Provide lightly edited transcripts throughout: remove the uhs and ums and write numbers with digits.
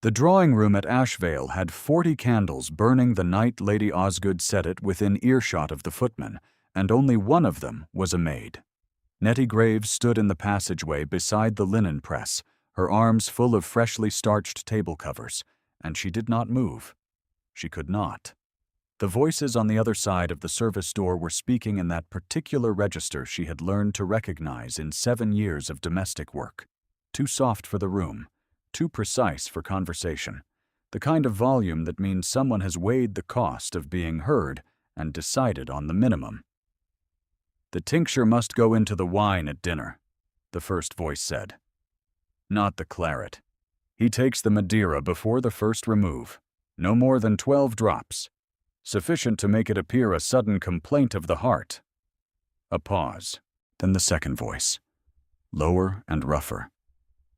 The drawing-room at Ashvale had 40 candles burning the night Lady Osgood set it within earshot of the footman, and only one of them was a maid. Nettie Graves stood in the passageway beside the linen press, her arms full of freshly starched table covers, and she did not move. She could not. The voices on the other side of the service door were speaking in that particular register she had learned to recognize in 7 years of domestic work. Too soft for the room, too precise for conversation, the kind of volume that means someone has weighed the cost of being heard and decided on the minimum. "The tincture must go into the wine at dinner," the first voice said. "Not the claret. He takes the Madeira before the first remove. No more than 12 drops. Sufficient to make it appear a sudden complaint of the heart." A pause. Then the second voice, lower and rougher.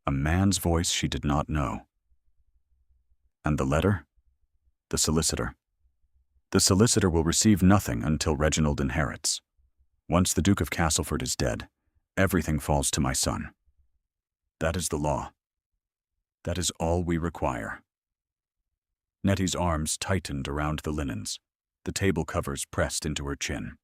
A man's voice she did not know. "And the letter?" "The solicitor. The solicitor will receive nothing until Reginald inherits. Once the Duke of Castleford is dead, everything falls to my son. That is the law. That is all we require." Nettie's arms tightened around the linens, the table covers pressed into her chin.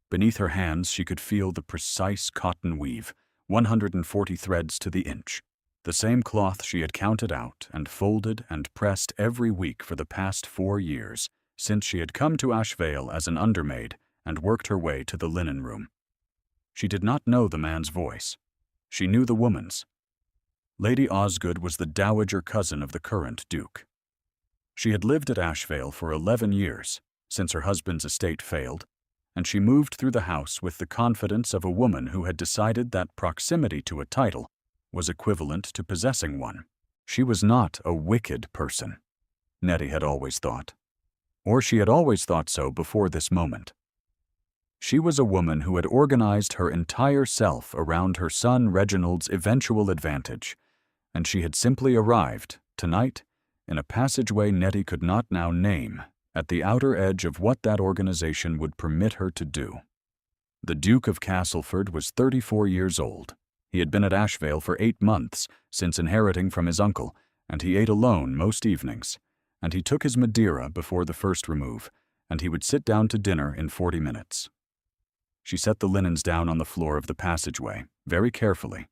Beneath her hands she could feel the precise cotton weave, 140 threads to the inch, the same cloth she had counted out and folded and pressed every week for the past 4 years, since she had come to Ashvale as an undermaid and worked her way to the linen room. She did not know the man's voice. She knew the woman's. Lady Osgood was the dowager cousin of the current Duke. She had lived at Ashvale for 11 years, since her husband's estate failed, and she moved through the house with the confidence of a woman who had decided that proximity to a title was equivalent to possessing one. She was not a wicked person, Nettie had always thought. Or she had always thought so before this moment. She was a woman who had organized her entire self around her son Reginald's eventual advantage, and she had simply arrived, tonight, in a passageway Nettie could not now name, at the outer edge of what that organization would permit her to do. The Duke of Castleford was 34 years old. He had been at Ashvale for 8 months, since inheriting from his uncle, and he ate alone most evenings, and he took his Madeira before the first remove, and he would sit down to dinner in 40 minutes. She set the linens down on the floor of the passageway, very carefully,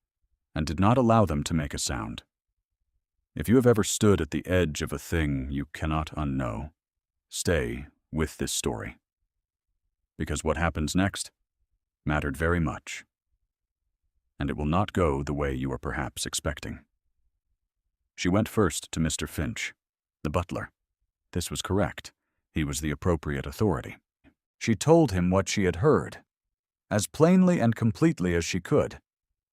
and did not allow them to make a sound. If you have ever stood at the edge of a thing you cannot unknow, stay with this story. Because what happens next mattered very much. And it will not go the way you are perhaps expecting. She went first to Mr. Finch, the butler. This was correct. He was the appropriate authority. She told him what she had heard, as plainly and completely as she could,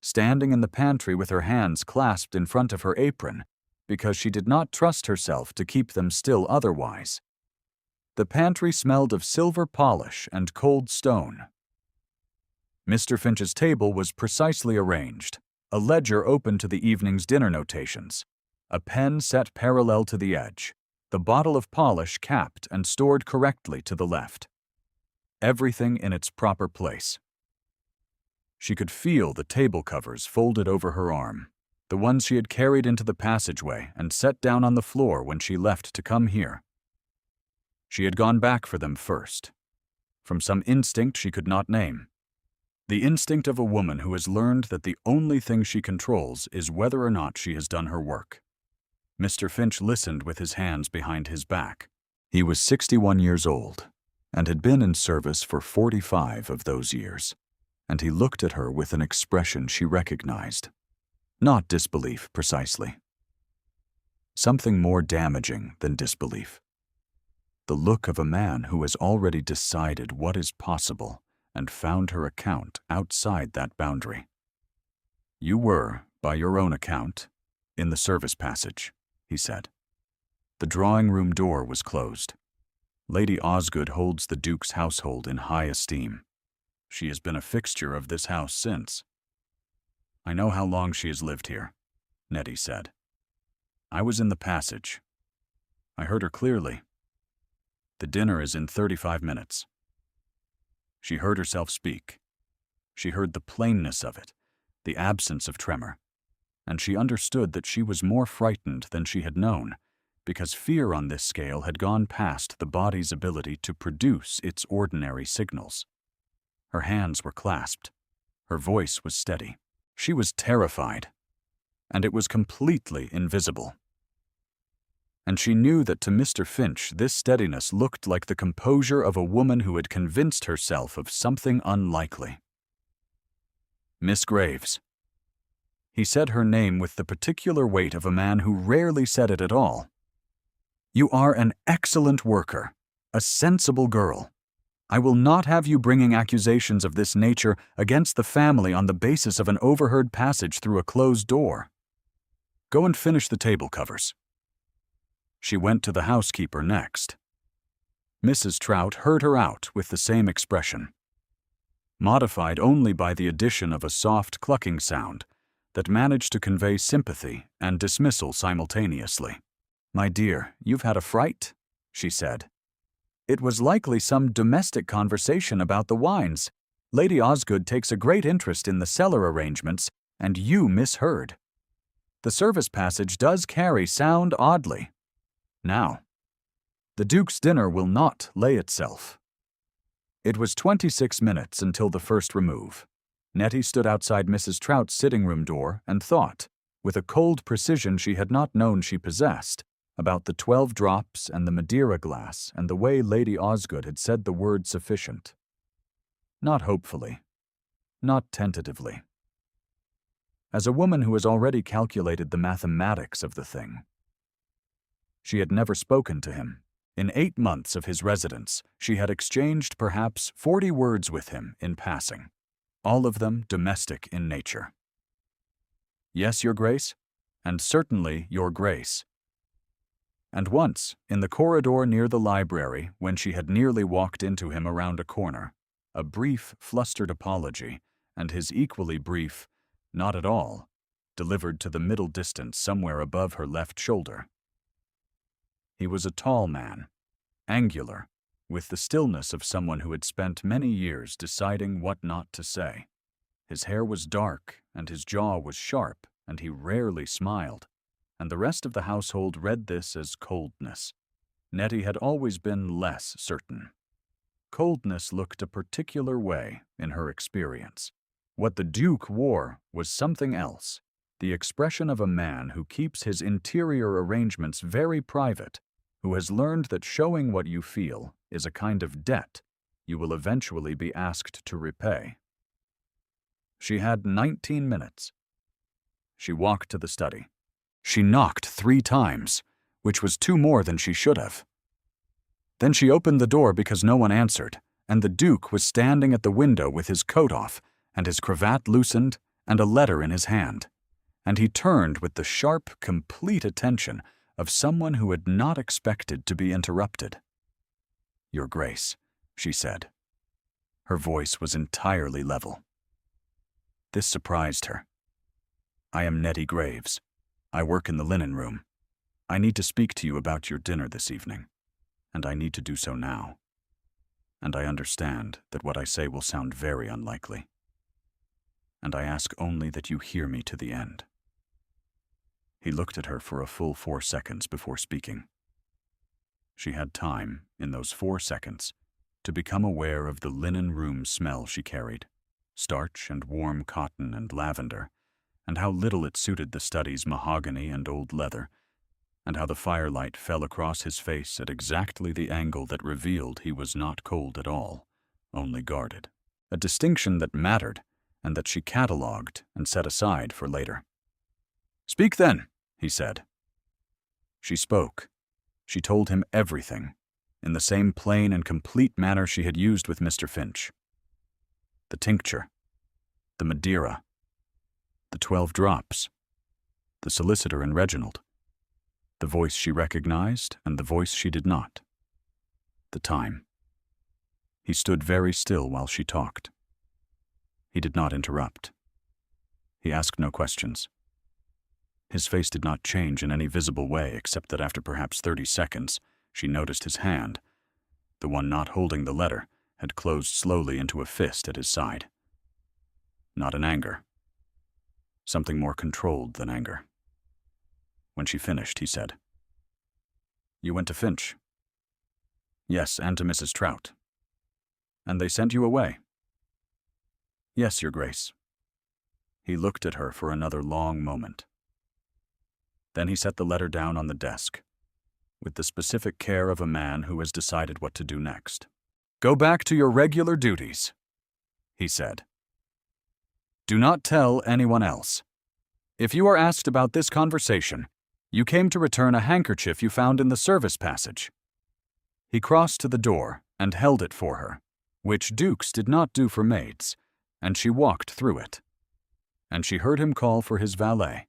standing in the pantry with her hands clasped in front of her apron, because she did not trust herself to keep them still otherwise. The pantry smelled of silver polish and cold stone. Mr. Finch's table was precisely arranged, a ledger open to the evening's dinner notations, a pen set parallel to the edge, the bottle of polish capped and stored correctly to the left. Everything in its proper place. She could feel the table covers folded over her arm, the ones she had carried into the passageway and set down on the floor when she left to come here. She had gone back for them first, from some instinct she could not name. The instinct of a woman who has learned that the only thing she controls is whether or not she has done her work. Mr. Finch listened with his hands behind his back. He was 61 years old, and had been in service for 45 of those years, and he looked at her with an expression she recognized. Not disbelief, precisely. Something more damaging than disbelief. The look of a man who has already decided what is possible and found her account outside that boundary. "You were, by your own account, in the service passage," he said. The drawing-room door was closed. Lady Osgood holds the Duke's household in high esteem. She has been a fixture of this house since. "I know how long she has lived here," Nettie said. "I was in the passage. I heard her clearly. The dinner is in 35 minutes. She heard herself speak. She heard the plainness of it, the absence of tremor. and she understood that she was more frightened than she had known, because fear on this scale had gone past the body's ability to produce its ordinary signals. Her hands were clasped. Her voice was steady. She was terrified, and it was completely invisible. And she knew that to Mr. Finch this steadiness looked like the composure of a woman who had convinced herself of something unlikely. "Miss Graves." He said her name with the particular weight of a man who rarely said it at all. "You are an excellent worker, a sensible girl. I will not have you bringing accusations of this nature against the family on the basis of an overheard passage through a closed door. Go and finish the table covers." She went to the housekeeper next. Mrs. Trout heard her out with the same expression, modified only by the addition of a soft clucking sound that managed to convey sympathy and dismissal simultaneously. "My dear, you've had a fright," she said. "It was likely some domestic conversation about the wines. Lady Osgood takes a great interest in the cellar arrangements, and you misheard. The service passage does carry sound oddly. Now, the Duke's dinner will not lay itself." It was 26 minutes until the first remove. Nettie stood outside Mrs. Trout's sitting-room door and thought, with a cold precision she had not known she possessed, about the 12 drops and the Madeira glass and the way Lady Osgood had said the word sufficient. Not hopefully, not tentatively. As a woman who has already calculated the mathematics of the thing. She had never spoken to him. In 8 months of his residence, she had exchanged perhaps 40 words with him in passing, all of them domestic in nature. "Yes, Your Grace," and "Certainly, Your Grace." And once, in the corridor near the library, when she had nearly walked into him around a corner, a brief, flustered apology, and his equally brief, "Not at all," delivered to the middle distance somewhere above her left shoulder. He was a tall man, angular, with the stillness of someone who had spent many years deciding what not to say. His hair was dark, and his jaw was sharp, and he rarely smiled, and the rest of the household read this as coldness. Nettie had always been less certain. Coldness looked a particular way in her experience. What the Duke wore was something else, the expression of a man who keeps his interior arrangements very private, who has learned that showing what you feel is a kind of debt you will eventually be asked to repay. She had 19 minutes. She walked to the study. She knocked 3 times, which was 2 more than she should have. Then she opened the door because no one answered, and the Duke was standing at the window with his coat off and his cravat loosened and a letter in his hand, and he turned with the sharp, complete attention of someone who had not expected to be interrupted. "Your Grace," she said. Her voice was entirely level. This surprised her. "I am Nettie Graves. I work in the linen room. I need to speak to you about your dinner this evening, and I need to do so now. And I understand that what I say will sound very unlikely. And I ask only that you hear me to the end." He looked at her for a full 4 seconds before speaking. She had time, in those 4 seconds, to become aware of the linen room smell she carried, starch and warm cotton and lavender, and how little it suited the study's mahogany and old leather, and how the firelight fell across his face at exactly the angle that revealed he was not cold at all, only guarded, a distinction that mattered and that she catalogued and set aside for later. "Speak then," he said. She spoke. She told him everything, in the same plain and complete manner she had used with Mr. Finch. The tincture, the Madeira, the 12 drops, the solicitor and Reginald, the voice she recognized and the voice she did not, the time. He stood very still while she talked. He did not interrupt. He asked no questions. His face did not change in any visible way except that after perhaps 30 seconds, she noticed his hand, the one not holding the letter, had closed slowly into a fist at his side. Not in anger. something more controlled than anger. When she finished, he said, "You went to Finch?" "Yes, and to Mrs. Trout." "And they sent you away?" "Yes, Your Grace." He looked at her for another long moment. Then he set the letter down on the desk, with the specific care of a man who has decided what to do next. "Go back to your regular duties," he said. "Do not tell anyone else. If you are asked about this conversation, you came to return a handkerchief you found in the service passage." He crossed to the door and held it for her, which dukes did not do for maids, and she walked through it. And she heard him call for his valet.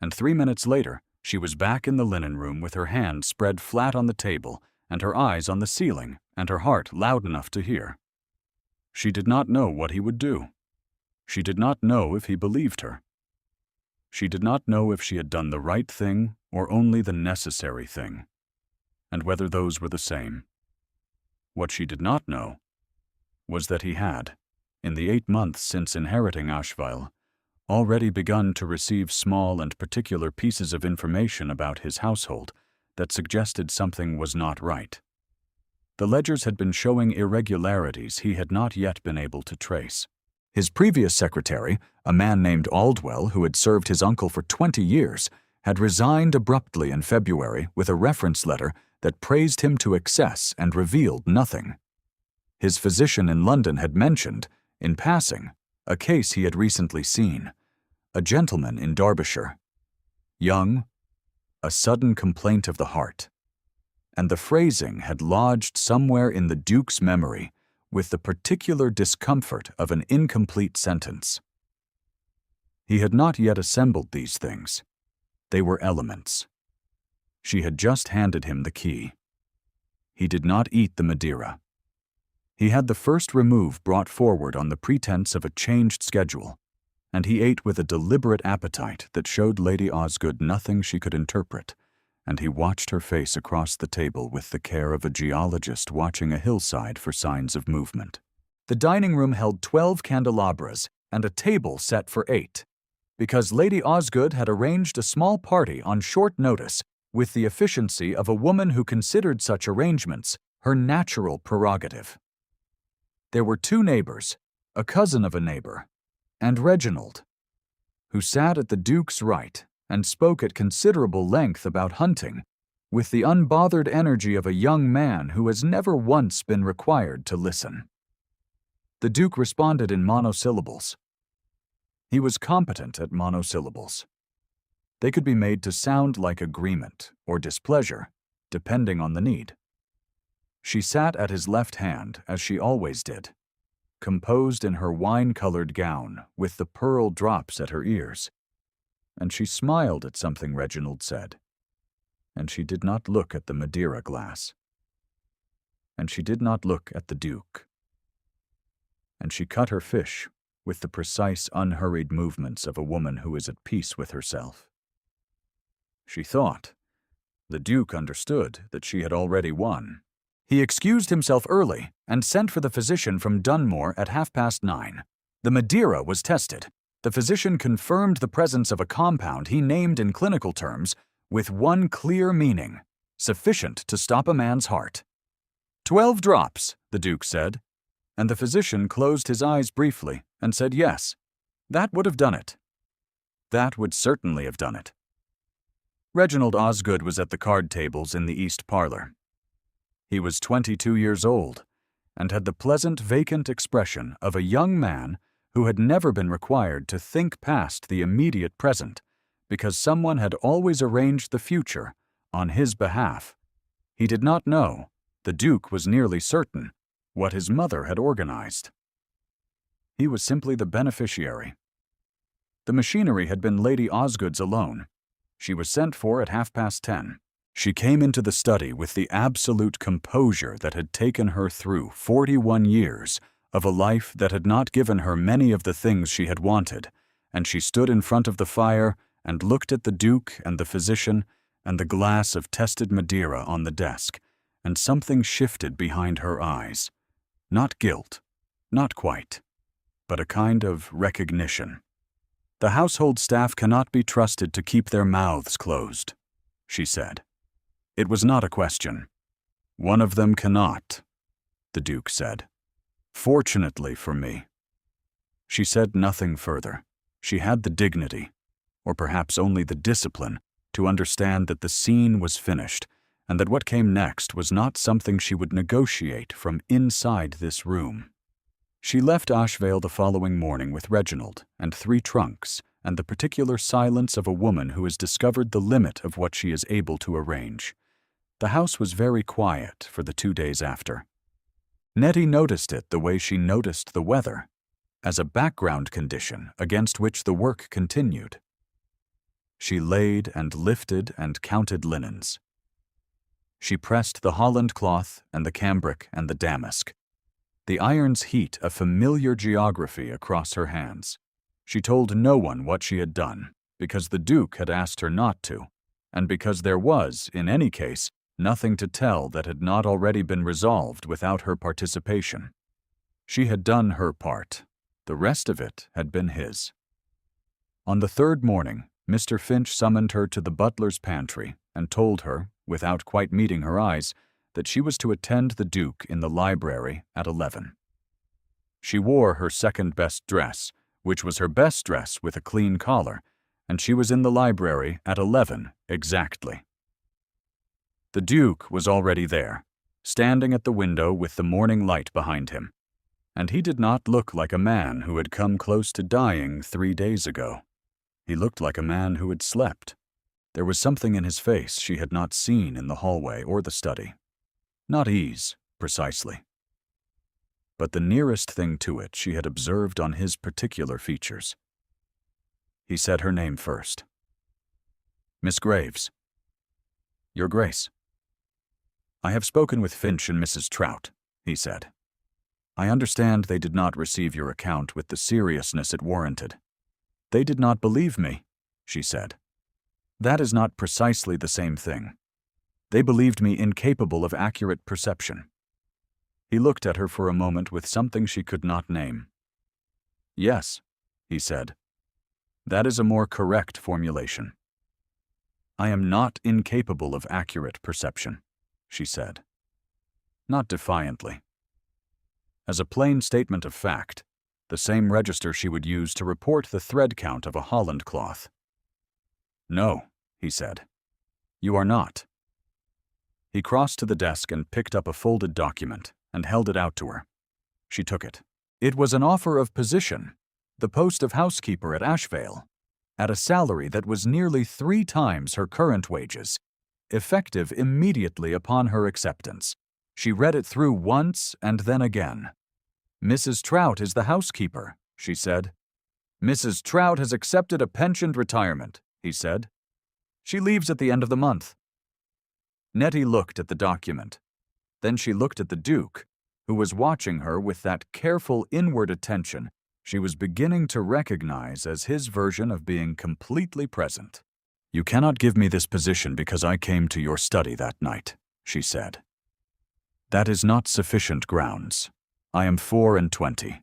And 3 minutes later, she was back in the linen room with her hands spread flat on the table and her eyes on the ceiling and her heart loud enough to hear. She did not know what he would do. She did not know if he believed her. She did not know if she had done the right thing or only the necessary thing, and whether those were the same. What she did not know was that he had, in the 8 months since inheriting Asheville, already begun to receive small and particular pieces of information about his household that suggested something was not right. The ledgers had been showing irregularities he had not yet been able to trace. His previous secretary, a man named Aldwell who had served his uncle for 20 years, had resigned abruptly in February with a reference letter that praised him to excess and revealed nothing. His physician in London had mentioned, in passing, a case he had recently seen, a gentleman in Derbyshire, young, a sudden complaint of the heart, and the phrasing had lodged somewhere in the Duke's memory with the particular discomfort of an incomplete sentence. He had not yet assembled these things. They were elements. She had just handed him the key. He did not eat the Madeira. He had the first remove brought forward on the pretense of a changed schedule, and he ate with a deliberate appetite that showed Lady Osgood nothing she could interpret, and he watched her face across the table with the care of a geologist watching a hillside for signs of movement. The dining room held 12 candelabras and a table set for 8, because Lady Osgood had arranged a small party on short notice with the efficiency of a woman who considered such arrangements her natural prerogative. There were 2 neighbors, a cousin of a neighbor, and Reginald, who sat at the Duke's right and spoke at considerable length about hunting, with the unbothered energy of a young man who has never once been required to listen. The Duke responded in monosyllables. He was competent at monosyllables. They could be made to sound like agreement or displeasure, depending on the need. She sat at his left hand, as she always did, composed in her wine-colored gown with the pearl drops at her ears, and she smiled at something Reginald said, and she did not look at the Madeira glass, and she did not look at the Duke, and she cut her fish with the precise, unhurried movements of a woman who is at peace with herself. She thought. The Duke understood that she had already won. He excused himself early and sent for the physician from Dunmore at 9:30. The Madeira was tested. The physician confirmed the presence of a compound he named in clinical terms with one clear meaning, sufficient to stop a man's heart. 12 drops, the Duke said, and the physician closed his eyes briefly and said yes. That would have done it. That would certainly have done it. Reginald Osgood was at the card tables in the east parlor. He was 22 years old and had the pleasant, vacant expression of a young man who had never been required to think past the immediate present because someone had always arranged the future on his behalf. He did not know, the Duke was nearly certain, what his mother had organized. He was simply the beneficiary. The machinery had been Lady Osgood's alone. She was sent for at 10:30. She came into the study with the absolute composure that had taken her through 41 years of a life that had not given her many of the things she had wanted, and she stood in front of the fire and looked at the Duke and the physician and the glass of tested Madeira on the desk, and something shifted behind her eyes. Not guilt, not quite, but a kind of recognition. "The household staff cannot be trusted to keep their mouths closed," she said. It was not a question. "One of them cannot," the Duke said. "Fortunately for me." She said nothing further. She had the dignity, or perhaps only the discipline, to understand that the scene was finished, and that what came next was not something she would negotiate from inside this room. She left Ashvale the following morning with Reginald and 3 trunks and the particular silence of a woman who has discovered the limit of what she is able to arrange. The house was very quiet for the 2 days after. Nettie noticed it the way she noticed the weather, as a background condition against which the work continued. She laid and lifted and counted linens. She pressed the holland cloth and the cambric and the damask. The iron's heat a familiar geography across her hands. She told no one what she had done, because the Duke had asked her not to, and because there was, in any case, nothing to tell that had not already been resolved without her participation. She had done her part. The rest of it had been his. On the 3rd morning, Mr. Finch summoned her to the butler's pantry and told her, without quite meeting her eyes, that she was to attend the Duke in the library at 11. She wore her second-best dress, which was her best dress with a clean collar, and she was in the library at 11 exactly. The Duke was already there, standing at the window with the morning light behind him, and he did not look like a man who had come close to dying 3 days ago. He looked like a man who had slept. There was something in his face she had not seen in the hallway or the study. Not ease, precisely, but the nearest thing to it she had observed on his particular features. He said her name first. "Miss Graves." "Your Grace." "I have spoken with Finch and Mrs. Trout," he said. "I understand they did not receive your account with the seriousness it warranted." "They did not believe me," she said. "That is not precisely the same thing. They believed me incapable of accurate perception." He looked at her for a moment with something she could not name. "Yes," he said. "That is a more correct formulation." "I am not incapable of accurate perception," she said. Not defiantly. As a plain statement of fact, the same register she would use to report the thread count of a holland cloth. "No," he said. "You are not." He crossed to the desk and picked up a folded document and held it out to her. She took it. It was an offer of position, the post of housekeeper at Ashvale, at a salary that was nearly 3 times her current wages, effective immediately upon her acceptance. She read it through once and then again. "Mrs. Trout is the housekeeper," she said. "Mrs. Trout has accepted a pensioned retirement," he said. "She leaves at the end of the month." Nettie looked at the document. Then she looked at the Duke, who was watching her with that careful inward attention she was beginning to recognize as his version of being completely present. "You cannot give me this position because I came to your study that night," she said. "That is not sufficient grounds. I am 24.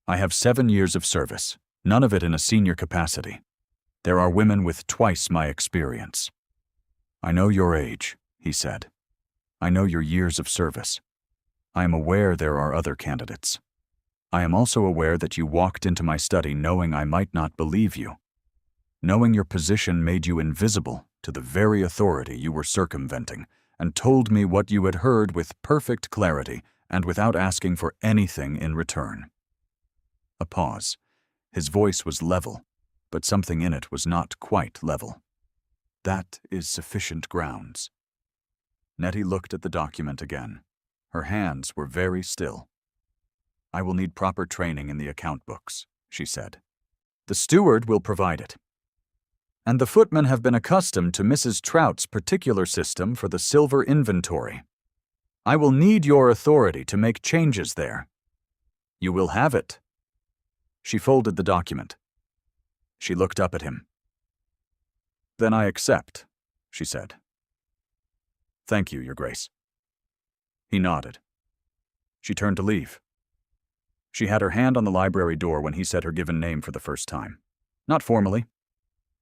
I have 7 years of service, none of it in a senior capacity. There are women with twice my experience." "I know your age," he said. "I know your years of service. I am aware there are other candidates. I am also aware that you walked into my study knowing I might not believe you, knowing your position made you invisible to the very authority you were circumventing, and told me what you had heard with perfect clarity and without asking for anything in return." A pause. His voice was level, but something in it was not quite level. "That is sufficient grounds." Nettie looked at the document again. Her hands were very still. "I will need proper training in the account books," she said. "The steward will provide it. And the footmen have been accustomed to Mrs. Trout's particular system for the silver inventory. I will need your authority to make changes there." "You will have it." She folded the document. She looked up at him. "Then I accept," she said. "Thank you, Your Grace." He nodded. She turned to leave. She had her hand on the library door when he said her given name for the first time. Not formally,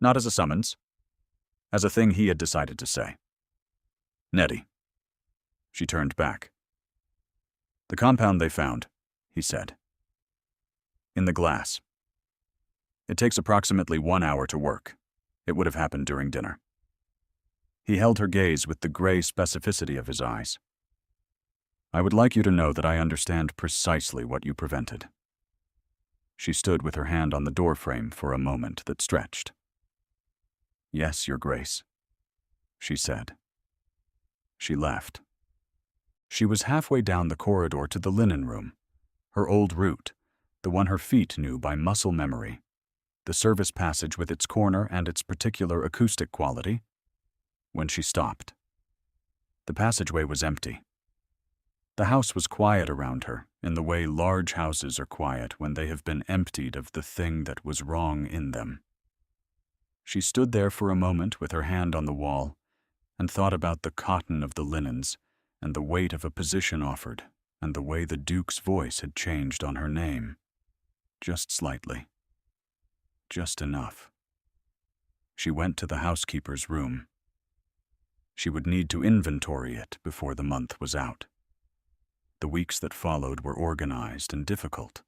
not as a summons, as a thing he had decided to say. Nettie. She turned back. The compound they found, he said. In the glass. It takes approximately 1 hour to work. It would have happened during dinner. He held her gaze with the gray specificity of his eyes. I would like you to know that I understand precisely what you prevented. She stood with her hand on the doorframe for a moment that stretched. Yes, Your Grace, she said. She left. She was halfway down the corridor to the linen room, her old route, the one her feet knew by muscle memory, the service passage with its corner and its particular acoustic quality, when she stopped. The passageway was empty. The house was quiet around her, in the way large houses are quiet when they have been emptied of the thing that was wrong in them. She stood there for a moment with her hand on the wall and thought about the cotton of the linens and the weight of a position offered and the way the Duke's voice had changed on her name. Just slightly. Just enough. She went to the housekeeper's room. She would need to inventory it before the month was out. The weeks that followed were organized and difficult,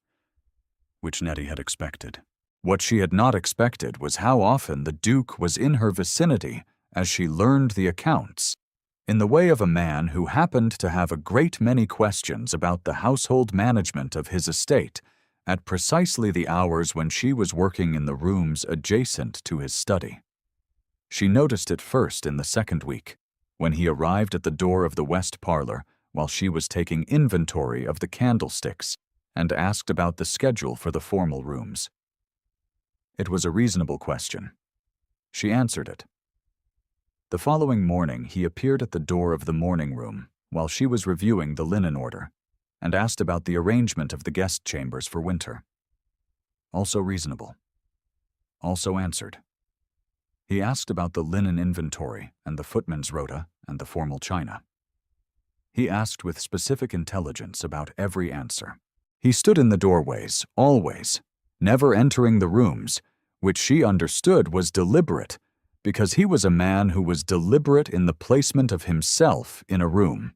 which Nettie had expected. What she had not expected was how often the Duke was in her vicinity as she learned the accounts, in the way of a man who happened to have a great many questions about the household management of his estate at precisely the hours when she was working in the rooms adjacent to his study. She noticed it first in the second week, when he arrived at the door of the west parlor while she was taking inventory of the candlesticks and asked about the schedule for the formal rooms. It was a reasonable question. She answered it. The following morning, he appeared at the door of the morning room while she was reviewing the linen order and asked about the arrangement of the guest chambers for winter. Also reasonable. Also answered. He asked about the linen inventory and the footman's rota and the formal china. He asked with specific intelligence about every answer. He stood in the doorways, always, never entering the rooms, which she understood was deliberate, because he was a man who was deliberate in the placement of himself in a room.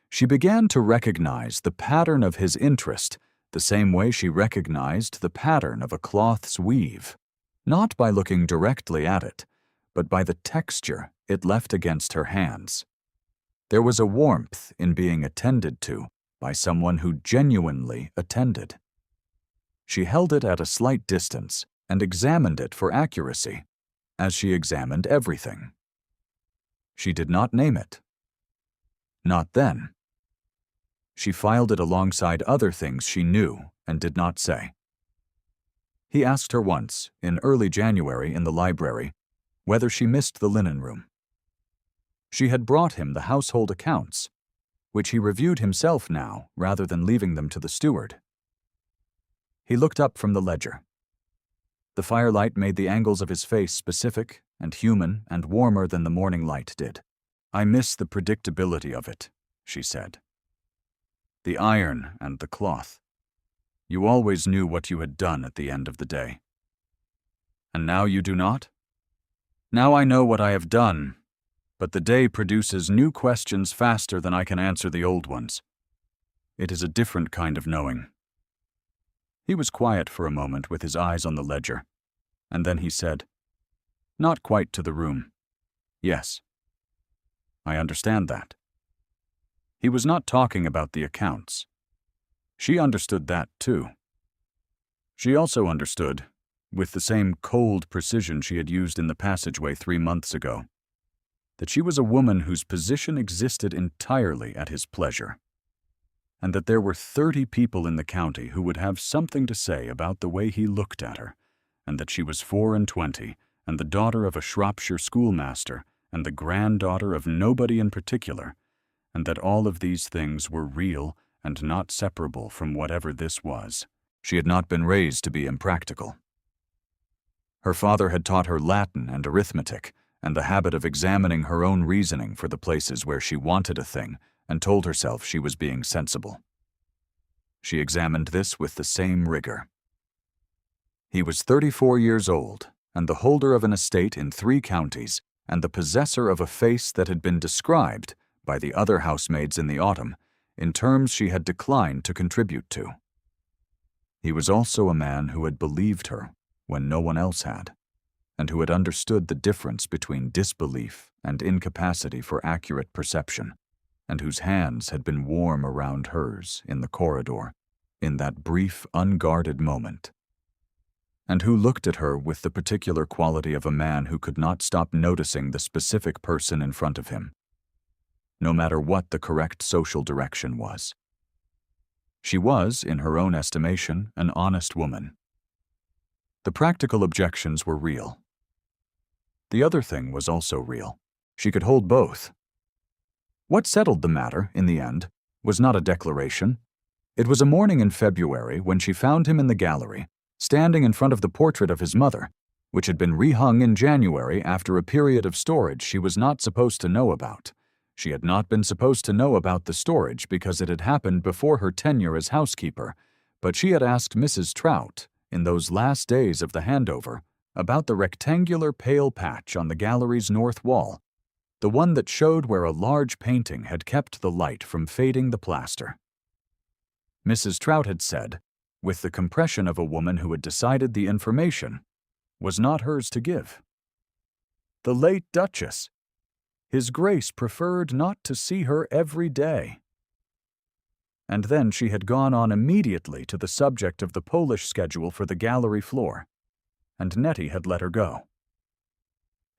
She began to recognize the pattern of his interest the same way she recognized the pattern of a cloth's weave, not by looking directly at it, but by the texture it left against her hands. There was a warmth in being attended to by someone who genuinely attended. She held it at a slight distance and examined it for accuracy, as she examined everything. She did not name it. Not then. She filed it alongside other things she knew and did not say. He asked her once, in early January in the library, whether she missed the linen room. She had brought him the household accounts, which he reviewed himself now rather than leaving them to the steward. He looked up from the ledger. The firelight made the angles of his face specific and human and warmer than the morning light did. I miss the predictability of it, she said. The iron and the cloth. You always knew what you had done at the end of the day. And now you do not? Now I know what I have done, but the day produces new questions faster than I can answer the old ones. It is a different kind of knowing. He was quiet for a moment with his eyes on the ledger, and then he said, Not quite to the room. Yes. I understand that. He was not talking about the accounts. She understood that, too. She also understood, with the same cold precision she had used in the passageway 3 months ago, that she was a woman whose position existed entirely at his pleasure, and that there were 30 people in the county who would have something to say about the way he looked at her, and that she was 24 and the daughter of a Shropshire schoolmaster and the granddaughter of nobody in particular, and that all of these things were real and not separable from whatever this was. She had not been raised to be impractical. Her father had taught her Latin and arithmetic, and the habit of examining her own reasoning for the places where she wanted a thing and told herself she was being sensible. She examined this with the same rigor. He was 34 years old, and the holder of an estate in 3 counties, and the possessor of a face that had been described by the other housemaids in the autumn in terms she had declined to contribute to. He was also a man who had believed her when no one else had, and who had understood the difference between disbelief and incapacity for accurate perception, and whose hands had been warm around hers in the corridor, in that brief, unguarded moment, and who looked at her with the particular quality of a man who could not stop noticing the specific person in front of him, no matter what the correct social direction was. She was, in her own estimation, an honest woman. The practical objections were real. The other thing was also real. She could hold both. What settled the matter, in the end, was not a declaration. It was a morning in February when she found him in the gallery, standing in front of the portrait of his mother, which had been rehung in January after a period of storage she was not supposed to know about. She had not been supposed to know about the storage because it had happened before her tenure as housekeeper, but she had asked Mrs. Trout, in those last days of the handover, about the rectangular pale patch on the gallery's north wall, the one that showed where a large painting had kept the light from fading the plaster. Mrs. Trout had said, with the compression of a woman who had decided the information was not hers to give. The late Duchess. His Grace preferred not to see her every day. And then she had gone on immediately to the subject of the Polish schedule for the gallery floor, and Nettie had let her go.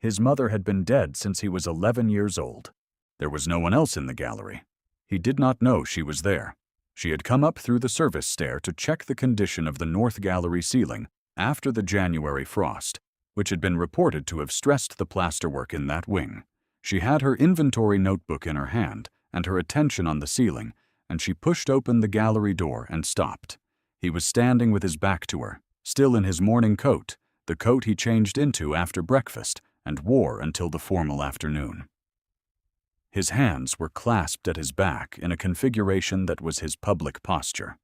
His mother had been dead since he was 11 years old. There was no one else in the gallery. He did not know she was there. She had come up through the service stair to check the condition of the north gallery ceiling after the January frost, which had been reported to have stressed the plasterwork in that wing. She had her inventory notebook in her hand and her attention on the ceiling, and she pushed open the gallery door and stopped. He was standing with his back to her, still in his morning coat, the coat he changed into after breakfast and wore until the formal afternoon. His hands were clasped at his back in a configuration that was his public posture.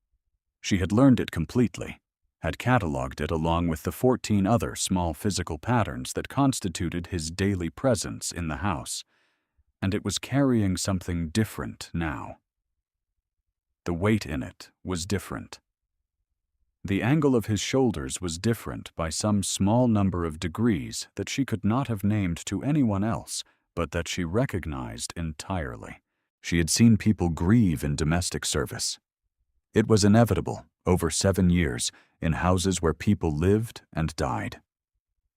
She had learned it completely, had catalogued it along with the 14 other small physical patterns that constituted his daily presence in the house, and it was carrying something different now. The weight in it was different. The angle of his shoulders was different by some small number of degrees that she could not have named to anyone else, but that she recognized entirely. She had seen people grieve in domestic service. It was inevitable, over 7 years, in houses where people lived and died.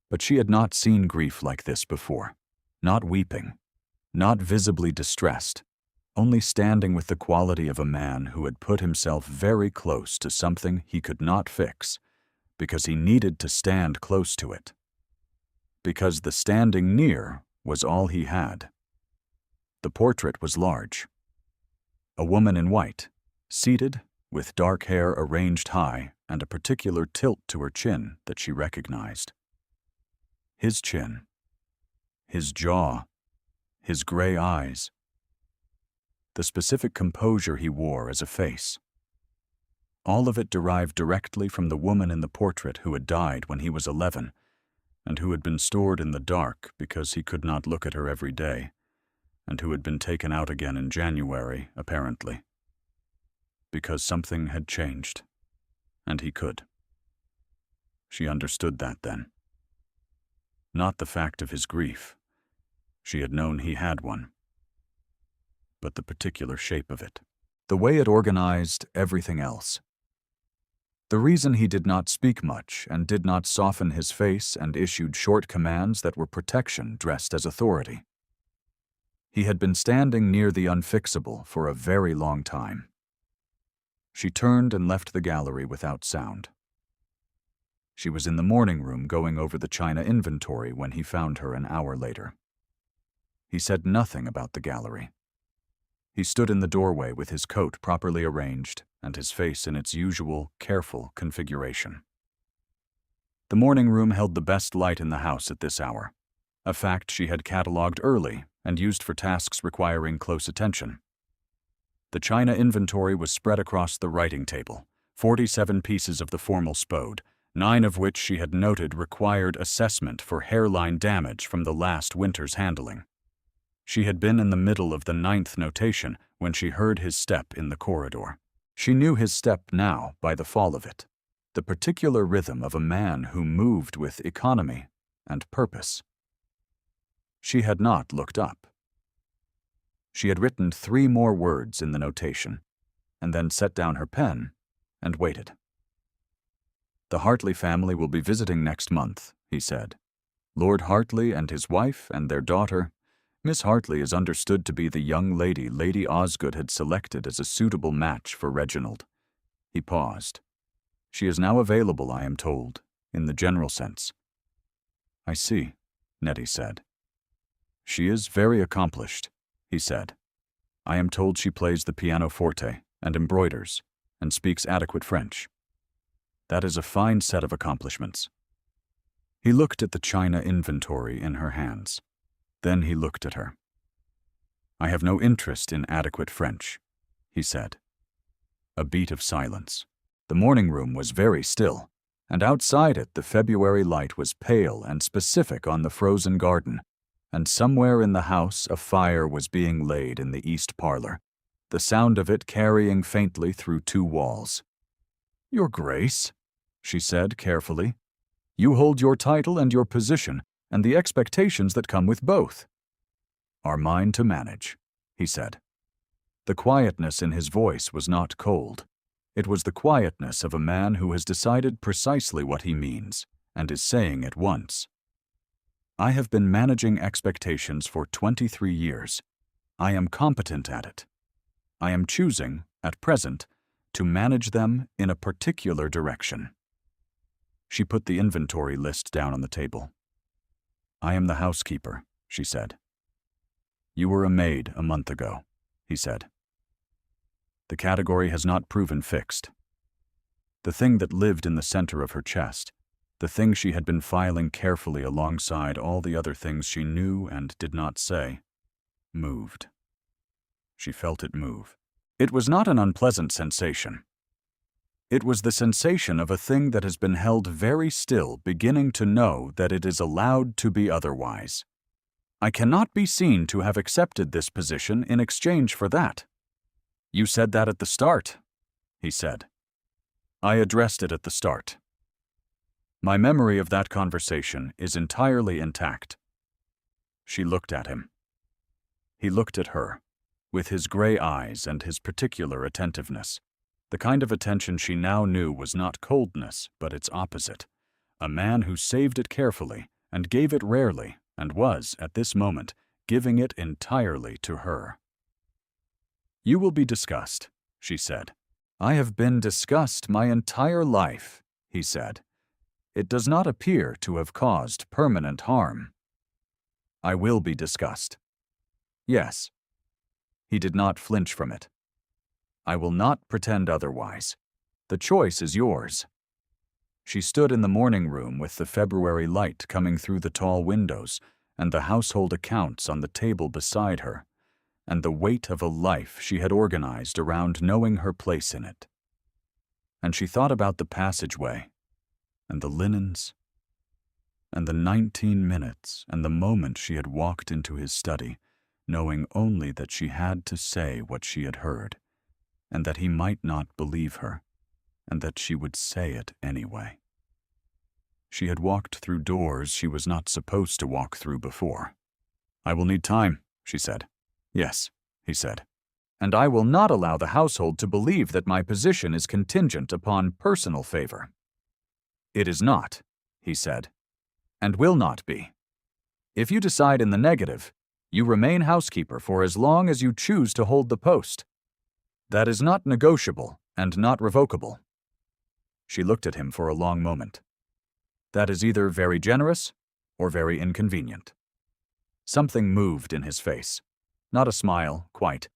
But she had not seen grief like this before. Not weeping, not visibly distressed, only standing with the quality of a man who had put himself very close to something he could not fix, because he needed to stand close to it. Because the standing near was all he had. The portrait was large. A woman in white, seated, with dark hair arranged high and a particular tilt to her chin that she recognized. His chin, his jaw, his gray eyes, the specific composure he wore as a face. All of it derived directly from the woman in the portrait who had died when he was 11, and who had been stored in the dark because he could not look at her every day, and who had been taken out again in January, apparently. Because something had changed, and he could. She understood that then. Not the fact of his grief. She had known he had one. But the particular shape of it. The way it organized everything else. The reason he did not speak much and did not soften his face and issued short commands that were protection dressed as authority. He had been standing near the unfixable for a very long time. She turned and left the gallery without sound. She was in the morning room going over the china inventory when he found her an hour later. He said nothing about the gallery. He stood in the doorway with his coat properly arranged and his face in its usual, careful configuration. The morning room held the best light in the house at this hour, a fact she had catalogued early and used for tasks requiring close attention. The china inventory was spread across the writing table, 47 pieces of the formal spode, 9 of which she had noted required assessment for hairline damage from the last winter's handling. She had been in the middle of the 9th notation when she heard his step in the corridor. She knew his step now by the fall of it, the particular rhythm of a man who moved with economy and purpose. She had not looked up. She had written 3 more words in the notation, and then set down her pen and waited. "The Hartley family will be visiting next month," he said. "Lord Hartley and his wife and their daughter. Miss Hartley is understood to be the young lady Lady Osgood had selected as a suitable match for Reginald." He paused. "She is now available, I am told, in the general sense." "I see," Nettie said. "She is very accomplished," he said. "I am told she plays the pianoforte and embroiders and speaks adequate French. That is a fine set of accomplishments." He looked at the china inventory in her hands. Then he looked at her. "I have no interest in adequate French," he said. A beat of silence. The morning room was very still, and outside it the February light was pale and specific on the frozen garden, and somewhere in the house a fire was being laid in the east parlor, the sound of it carrying faintly through 2 walls. "Your Grace," she said carefully, "you hold your title and your position and the expectations that come with both." "Are mine to manage," he said. The quietness in his voice was not cold. It was the quietness of a man who has decided precisely what he means and is saying it once. "I have been managing expectations for 23 years. I am competent at it. I am choosing, at present, to manage them in a particular direction." She put the inventory list down on the table. "I am the housekeeper," she said. "You were a maid a month ago," he said. The category has not proven fixed. The thing that lived in the center of her chest, the thing she had been filing carefully alongside all the other things she knew and did not say, moved. She felt it move. It was not an unpleasant sensation. It was the sensation of a thing that has been held very still, beginning to know that it is allowed to be otherwise. "I cannot be seen to have accepted this position in exchange for that." "You said that at the start," he said. "I addressed it at the start. My memory of that conversation is entirely intact." She looked at him. He looked at her, with his gray eyes and his particular attentiveness, the kind of attention she now knew was not coldness, but its opposite, a man who saved it carefully and gave it rarely and was, at this moment, giving it entirely to her. "You will be discussed," she said. "I have been discussed my entire life," he said. "It does not appear to have caused permanent harm." "I will be discussed." "Yes." He did not flinch from it. "I will not pretend otherwise. The choice is yours." She stood in the morning room with the February light coming through the tall windows and the household accounts on the table beside her, and the weight of a life she had organized around knowing her place in it. And she thought about the passageway, and the linens, and the 19 minutes, and the moment she had walked into his study, knowing only that she had to say what she had heard, and that he might not believe her, and that she would say it anyway. She had walked through doors she was not supposed to walk through before. "I will need time," she said. "Yes," he said. "And I will not allow the household to believe that my position is contingent upon personal favor." "It is not," he said, "and will not be. If you decide in the negative, you remain housekeeper for as long as you choose to hold the post. That is not negotiable and not revocable." She looked at him for a long moment. "That is either very generous or very inconvenient." Something moved in his face. Not a smile, quite,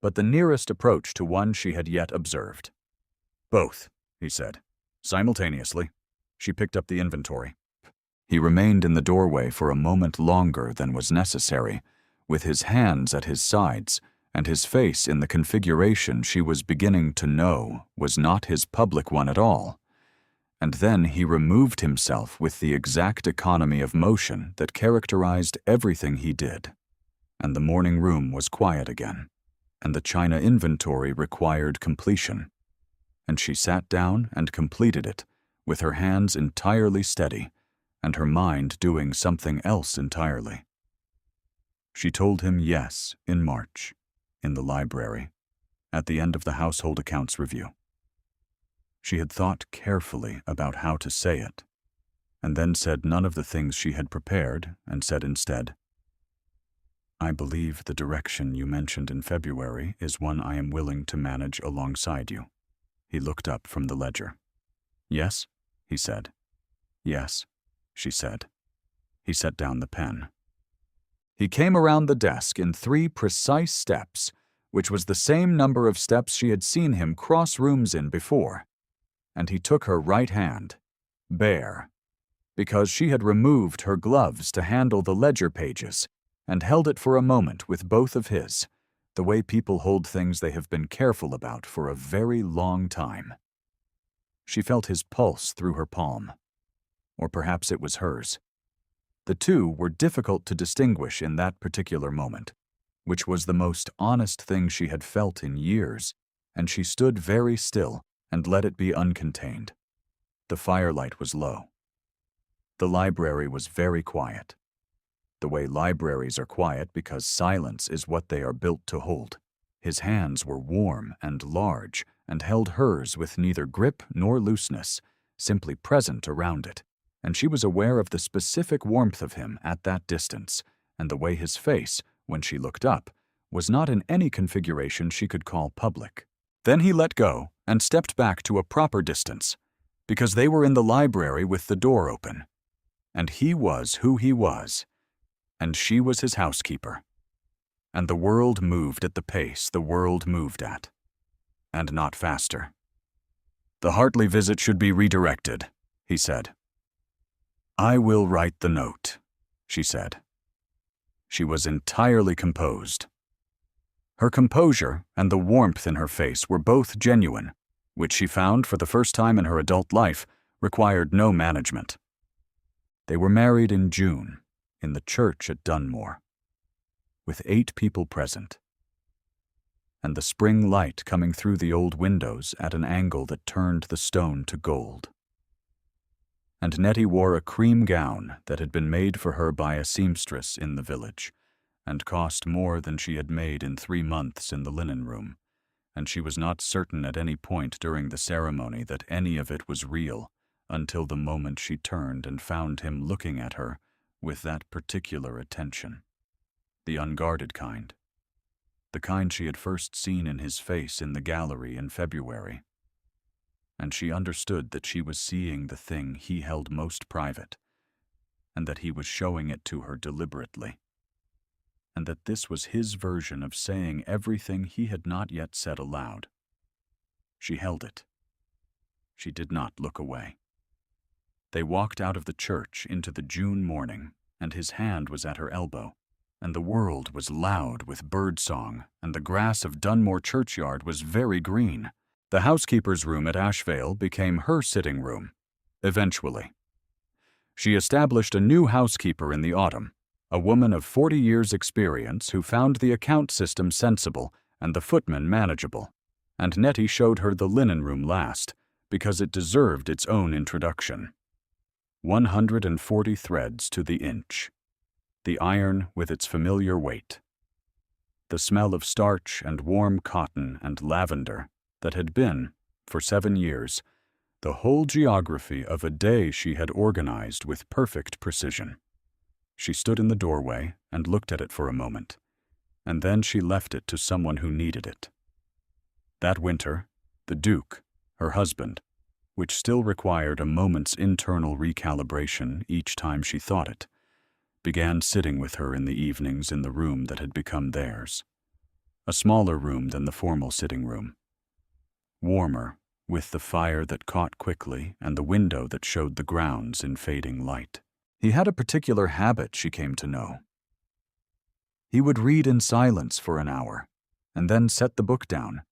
but the nearest approach to one she had yet observed. "Both," he said, simultaneously. She picked up the inventory. He remained in the doorway for a moment longer than was necessary, with his hands at his sides, and his face in the configuration she was beginning to know was not his public one at all. And then he removed himself with the exact economy of motion that characterized everything he did. And the morning room was quiet again, and the china inventory required completion. And she sat down and completed it, with her hands entirely steady, and her mind doing something else entirely. She told him yes in March, in the library, at the end of the household accounts review. She had thought carefully about how to say it, and then said none of the things she had prepared, and said instead, "I believe the direction you mentioned in February is one I am willing to manage alongside you." He looked up from the ledger. "Yes?" he said. "Yes," she said. He set down the pen. He came around the desk in 3 precise steps, which was the same number of steps she had seen him cross rooms in before. And he took her right hand, bare, because she had removed her gloves to handle the ledger pages, and held it for a moment with both of his, the way people hold things they have been careful about for a very long time. She felt his pulse through her palm. Or perhaps it was hers. The two were difficult to distinguish in that particular moment, which was the most honest thing she had felt in years, and she stood very still and let it be uncontained. The firelight was low. The library was very quiet. The way libraries are quiet because silence is what they are built to hold. His hands were warm and large and held hers with neither grip nor looseness, simply present around it, and she was aware of the specific warmth of him at that distance, and the way his face, when she looked up, was not in any configuration she could call public. Then he let go and stepped back to a proper distance, because they were in the library with the door open. And he was who he was, and she was his housekeeper. And the world moved at the pace the world moved at, and not faster. "The Hartley visit should be redirected," he said. "I will write the note," she said. She was entirely composed. Her composure and the warmth in her face were both genuine, which she found for the first time in her adult life required no management. They were married in June, in the church at Dunmore, with 8 people present, and the spring light coming through the old windows at an angle that turned the stone to gold. And Nettie wore a cream gown that had been made for her by a seamstress in the village, and cost more than she had made in 3 months in the linen room, and she was not certain at any point during the ceremony that any of it was real, until the moment she turned and found him looking at her with that particular attention. The unguarded kind. The kind she had first seen in his face in the gallery in February. And she understood that she was seeing the thing he held most private, and that he was showing it to her deliberately, and that this was his version of saying everything he had not yet said aloud. She held it. She did not look away. They walked out of the church into the June morning, and his hand was at her elbow, and the world was loud with bird song, and the grass of Dunmore churchyard was very green. The housekeeper's room at Ashvale became her sitting room, eventually. She established a new housekeeper in the autumn, a woman of 40 years' experience who found the account system sensible and the footman manageable, and Nettie showed her the linen room last, because it deserved its own introduction. 140 threads to the inch. The iron with its familiar weight. The smell of starch and warm cotton and lavender that had been, for 7 years, the whole geography of a day she had organized with perfect precision. She stood in the doorway and looked at it for a moment, and then she left it to someone who needed it. That winter, the Duke, her husband, which still required a moment's internal recalibration each time she thought it, began sitting with her in the evenings in the room that had become theirs, a smaller room than the formal sitting room. Warmer, with the fire that caught quickly and the window that showed the grounds in fading light. He had a particular habit she came to know. He would read in silence for an hour, and then set the book down,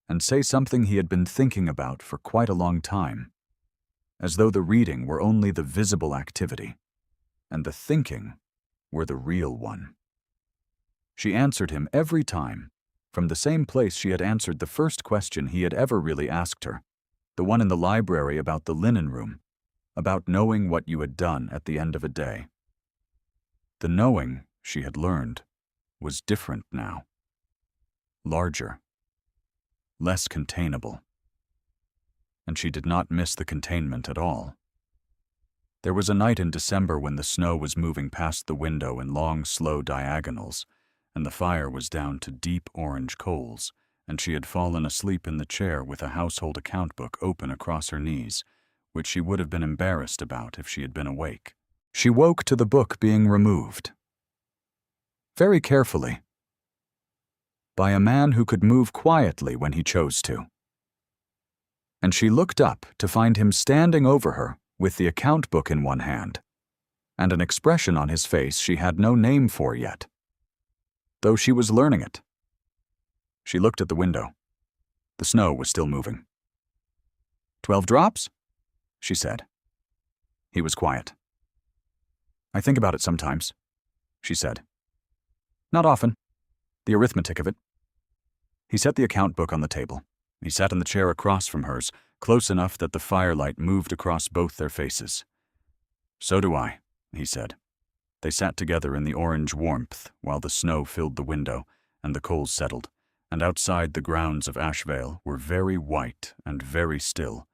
and say something he had been thinking about for quite a long time. as though the reading were only the visible activity, and the thinking were the real one. She answered him every time, from the same place she had answered the first question he had ever really asked her, the one in the library about the linen room, about knowing what you had done at the end of a day. The knowing, she had learned, was different now. Larger. Less containable. And she did not miss the containment at all. There was a night in December when the snow was moving past the window in long, slow diagonals, and the fire was down to deep orange coals, and she had fallen asleep in the chair with a household account book open across her knees, which she would have been embarrassed about if she had been awake. She woke to the book being removed. Very carefully. By a man who could move quietly when he chose to. And she looked up to find him standing over her with the account book in one hand, and an expression on his face she had no name for yet, though she was learning it. She looked at the window. The snow was still moving. 12 drops? She said. He was quiet. I think about it sometimes, she said. Not often. The arithmetic of it. He set the account book on the table. He sat in the chair across from hers, close enough that the firelight moved across both their faces. So do I, he said. They sat together in the orange warmth while the snow filled the window and the coals settled, and outside the grounds of Ashvale were very white and very still,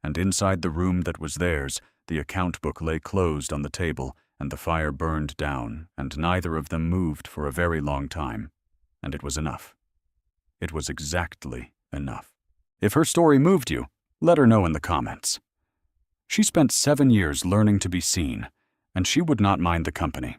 and inside the room that was theirs, the account book lay closed on the table, and the fire burned down, and neither of them moved for a very long time, and it was enough. It was exactly enough. If her story moved you, let her know in the comments. She spent 7 years learning to be seen, and she would not mind the company.